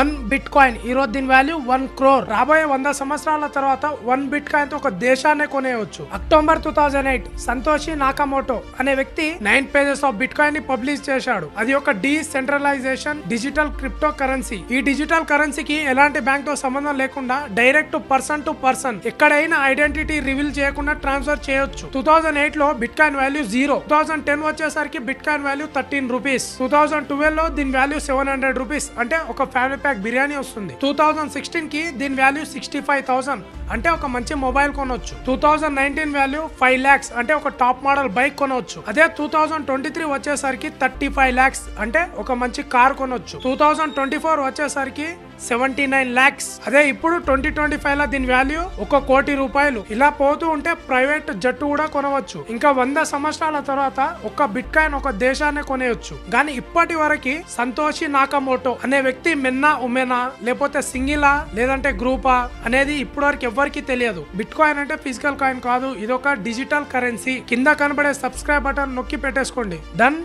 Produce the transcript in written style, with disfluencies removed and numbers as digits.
1 bit coin ఈ రోజు దీని వాల్యూ 1 crore. రాబోయే 100 సంవత్సరాల తర్వాత 1 బిట్ కాయిన్ తో ఒక దేశాన్ని కొనేయవచ్చు. అక్టోబర్ 2008 సంతోషి నాకమోటో అనే వ్యక్తి 9 pages ఆఫ్ బిట్ కాయిన్ ని పబ్లిష్ చేశాడు. అది ఒక డీసెంట్రలైజేషన్ డిజిటల్ క్రిప్టో కరెన్సీ. ఈ డిజిటల్ కరెన్సీకి ఎలాంటి బ్యాంక్ తో సంబంధం లేకుండా డైరెక్ట్ పర్సన్ టు పర్సన్ ఎక్కడైనా ఐడెంటిటీ రివీల్ చేయకుండా ట్రాన్స్ఫర్ చేయొచ్చు. 2008 లో బిట్ కాయిన్ వాల్యూ 0. 2010 వచ్చేసరికి బిట్ కాయిన్ వాల్యూ 13 రూపీస్. 2012 లో దీని వాల్యూ 700 రూపీస్ అంటే ఒక ఫ్యామిలీ ప్యాక్ బిర్యానీ వస్తుంది. 2016 కి దీని వాల్యూ 65,000 అంటే ఒక మంచి మొబైల్ కొనవచ్చు. 2019 వాల్యూ 5 lakhs అంటే ఒక టాప్ మోడల్ బైక్ కొనవచ్చు. అదే 2023 వచ్చేసరికి 35 lakhs అంటే ఒక మంచి కార్ కొనవచ్చు. 2024 వచ్చేసరికి 79 lakhs. అదే ఇప్పుడు 2025 లో దీని వాల్యూ 1 కోటి రూపాయలు. ఇలా పోతూ ఉంటే ప్రైవేట్ జట్టు కూడా కొనవచ్చు. ఇంకా 100 సంవత్సరాల తర్వాత ఒక బిట్ కాయిన్ ఒక దేశాన్ని కొనేయచ్చు. కానీ ఇప్పటి వరకు సంతోషి నాకమోటో అనే వ్యక్తి మెన్నా ఉమెనా లేకపోతే సింగిలా లేదంటే గ్రూపా అనేది ఇప్పటి వరకు ఎవరికి తెలియదు. బిట్ కాయిన్ అంటే ఫిజికల్ కాయిన్ కాదు, ఇది ఒక డిజిటల్ కరెన్సీ. కింద కనబడే సబ్స్క్రైబ్ బటన్ నొక్కి పెట్టేసుకోండి. డన్.